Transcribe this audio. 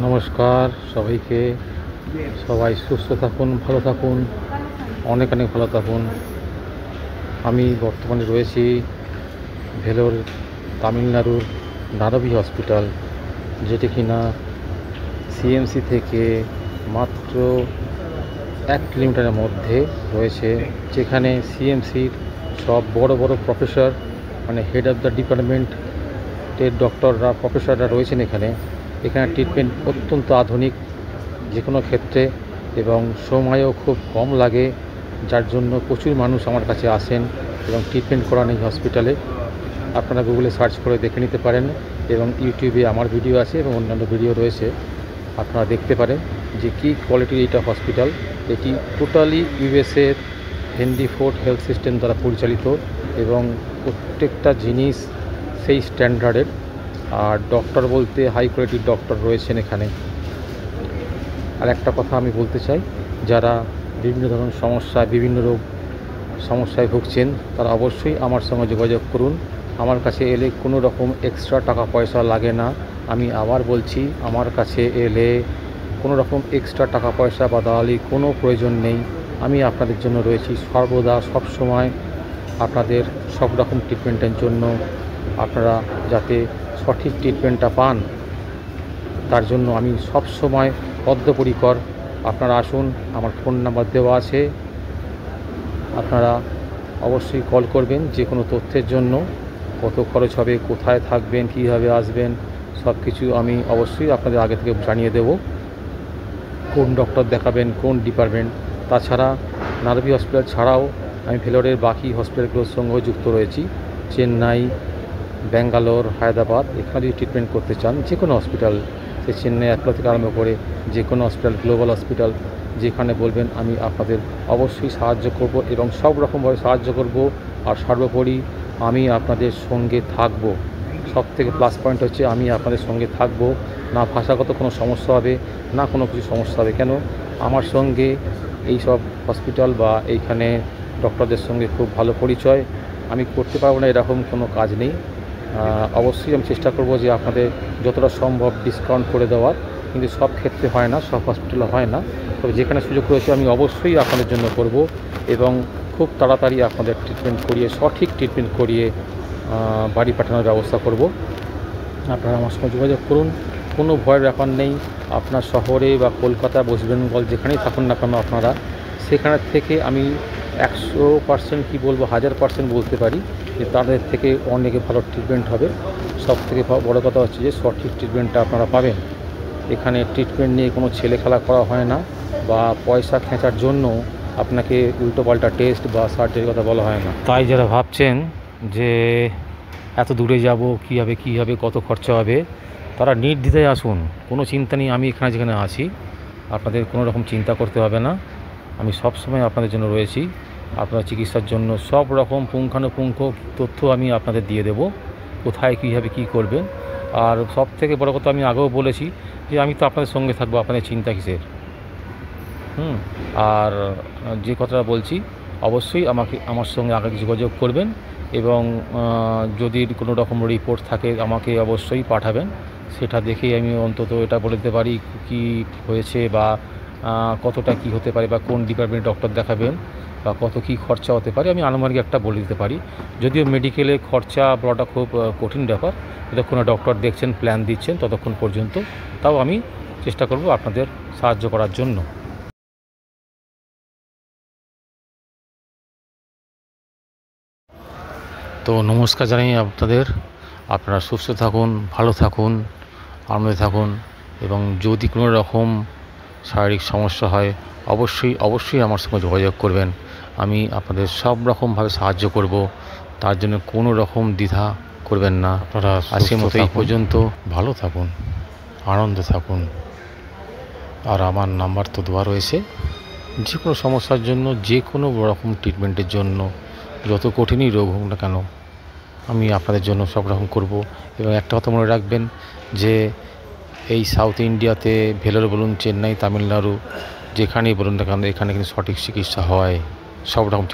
নমস্কার সবাইকে। সবাই সুস্থ থাকুন, ভালো থাকুন, অনেক অনেক ভালো থাকুন। আমি বর্তমানে রয়েছি ভেলোর, তামিলনাড়ুর নারবি হসপিটাল, যেটি কিনা সিএমসি থেকে মাত্র 1 কিলোমিটারের মধ্যে রয়েছে, যেখানে সিএমসির সব বড় বড় প্রফেসর, মানে হেড অফ দ্য ডিপার্টমেন্টের ডক্টররা, প্রফেসররা রয়েছেন এখানে। ট্রিটমেন্ট অত্যন্ত আধুনিক যে কোনো ক্ষেত্রে, এবং সময়ও খুব কম লাগে, যার জন্য প্রচুর মানুষ আমার কাছে আসেন এবং ট্রিটমেন্ট করান এই হসপিটালে। আপনারা গুগলে সার্চ করে দেখে নিতে পারেন, এবং ইউটিউবে আমার ভিডিও আছে এবং অন্যান্য ভিডিও রয়েছে, আপনারা দেখতে পারেন যে কী কোয়ালিটির এইটা হসপিটাল। এটি টোটালি ইউএসএর হেনরি ফোর্ড হেলথ সিস্টেম দ্বারা পরিচালিত, এবং প্রত্যেকটা জিনিস সেই স্ট্যান্ডার্ডের। আর ডক্টর বলতে হাই কোয়ালিটির ডক্টর রয়েছেন এখানে। আর একটা কথা আমি বলতে চাই, যারা বিভিন্ন ধরনের বিভিন্ন রোগ সমস্যায় ভুগছেন, তারা অবশ্যই আমার সঙ্গে যোগাযোগ করুন। আমার কাছে এলে কোনো রকম এক্সট্রা টাকা পয়সা লাগে না। আমি আবার বলছি, আমার কাছে এলে কোনো রকম এক্সট্রা টাকা পয়সা বা দালালি কোনো প্রয়োজন নেই। আমি আপনাদের জন্য রয়েছি সর্বদা, সবসময় আপনাদের সব রকম ট্রিটমেন্টের জন্য। আপনারা যাতে সঠিক ট্রিটমেন্টটা পান, তার জন্য আমি সব সময় বদ্ধপরিকর। আপনারা আসুন, আমার ফোন নাম্বার দেওয়া আছে, আপনারা অবশ্যই কল করবেন যে কোনো তথ্যের জন্য। কত খরচ হবে, কোথায় থাকবেন, কীভাবে আসবেন, সব কিছু আমি অবশ্যই আপনাদের আগে থেকে জানিয়ে দেব। কোন ডক্টর দেখাবেন, কোন ডিপার্টমেন্ট। তাছাড়া নারবি হসপিটাল ছাড়াও আমি ভেলোরের বাকি হসপিটালগুলোর সঙ্গেও যুক্ত রয়েছি। চেন্নাই, ব্যাঙ্গালোর, হায়দ্রাবাদ, এখানে যদি ট্রিটমেন্ট করতে চান, যে কোনো হসপিটাল, সে চেন্নাই অ্যাপোলো থেকে আরম্ভ করে যে কোনো হসপিটাল, গ্লোবাল হসপিটাল, যেখানে বলবেন আমি আপনাদের অবশ্যই সাহায্য করব, এবং সব রকমভাবে সাহায্য করব। আর সর্বোপরি আমি আপনাদের সঙ্গে থাকব। সব থেকে প্লাস পয়েন্ট হচ্ছে আমি আপনাদের সঙ্গে থাকব। না ভাষাগত কোনো সমস্যা হবে, না কোনো কিছু সমস্যা হবে। কেন, আমার সঙ্গে এই সব হসপিটাল বা এইখানে ডক্টরদের সঙ্গে খুব ভালো পরিচয়। আমি করতে পারবো না এরকম কোনো কাজ নেই। অবশ্যই আমি চেষ্টা করব যে আপনাদের যতটা সম্ভব ডিসকাউন্ট করে দেওয়ার, কিন্তু সব ক্ষেত্রে হয় না, সব হসপিটালে হয় না। তবে যেখানে সুযোগ রয়েছে আমি অবশ্যই আপনাদের জন্য করব, এবং খুব তাড়াতাড়ি আপনাদের ট্রিটমেন্ট করিয়ে, সঠিক ট্রিটমেন্ট করিয়ে বাড়ি পাঠানোর ব্যবস্থা করব। আপনারা আমার সঙ্গে যোগাযোগ করুন, কোনো ভয়ের ব্যাপার নেই। আপনার শহরে বা কলকাতা, ওয়েস্ট বেঙ্গল, যেখানেই থাকুন না কেন আপনারা, সেখানে থেকে আমি 100% কি বলবো, 1000% বলতে পারি যে তাদের থেকে অনেকে ভালো ট্রিটমেন্ট হবে। সব থেকে বড় কথা হচ্ছে যে সঠিক ট্রিটমেন্টটা আপনারা পাবেন। এখানে ট্রিটমেন্ট নিয়ে কোনো ছেলেখেলা করা হয় না, বা পয়সা খেঁচার জন্য আপনাকে উল্টোপাল্টা টেস্ট বা সার্জারির কথা বলা হয় না। তাই যারা ভাবছেন যে এত দূরে যাব, কী হবে, কত খরচা হবে, তারা নির্দ্বিধায় আসুন, কোনো চিন্তা নেই। আমি এখানে যেখানে আছি, আপনাদের কোনো রকম চিন্তা করতে হবে না। আমি সব সময় আপনাদের জন্য রয়েছি। আপনার চিকিৎসার জন্য সব রকম পুঙ্খানুপুঙ্খ তথ্য আমি আপনাদের দিয়ে দেব, কোথায় কীভাবে কী করবেন। আর সব থেকে বড় কথা, আমি আগেও বলেছি যে আমি তো আপনাদের সঙ্গে থাকবো, আপনাদের চিন্তা কিসের। আর যে কথাটা বলছি, অবশ্যই আমার সঙ্গে আগে যোগাযোগ করবেন, এবং যদি কোনো রকম রিপোর্ট থাকে আমাকে অবশ্যই পাঠাবেন। সেটা দেখেই আমি অন্তত এটা বলে দিতে পারি কী হয়েছে, বা কতটা কি হতে পারে, বা কোন ডিপার্টমেন্টে ডক্টর দেখাবেন, বা কত কি খরচা হতে পারে, আমি আনুমানিক একটা বলে দিতে পারি। যদিও মেডিকেলে খরচা বলাটা খুব কঠিন ব্যাপার, যতক্ষণ ডক্টর দেখছেন, প্ল্যান দিচ্ছেন, ততক্ষণ পর্যন্ত। তাও আমি চেষ্টা করব আপনাদের সাহায্য করার জন্য। তো নমস্কার জানাই আপনাদের। আপনারা সুস্থ থাকুন, ভালো থাকুন, আনন্দে থাকুন, এবং যদি কোনো রকম শারীরিক সমস্যা হয় অবশ্যই আমার সঙ্গে যোগাযোগ করবেন। আমি আপনাদের সব রকমভাবে সাহায্য করব, তার জন্য কোনো রকম দ্বিধা করবেন না। আপনারা আজকের মতো এই পর্যন্ত। ভালো থাকুন, আনন্দে থাকুন। আর আমার নাম্বার তো দেওয়া রয়েছে। যে কোনো সমস্যার জন্য, যে কোনো রকম ট্রিটমেন্টের জন্য, যত কঠিনই রোগ হোক না কেন, আমি আপনাদের জন্য সব রকম করব। এবং একটা কথা মনে রাখবেন যে এই সাউথ ইন্ডিয়াতে ভেলোর বলুন, চেন্নাই, তামিলনাড়ু, যেখানেই বলুন না কেন, এখানে কিন্তু সঠিক চিকিৎসা হয়, সব রকম।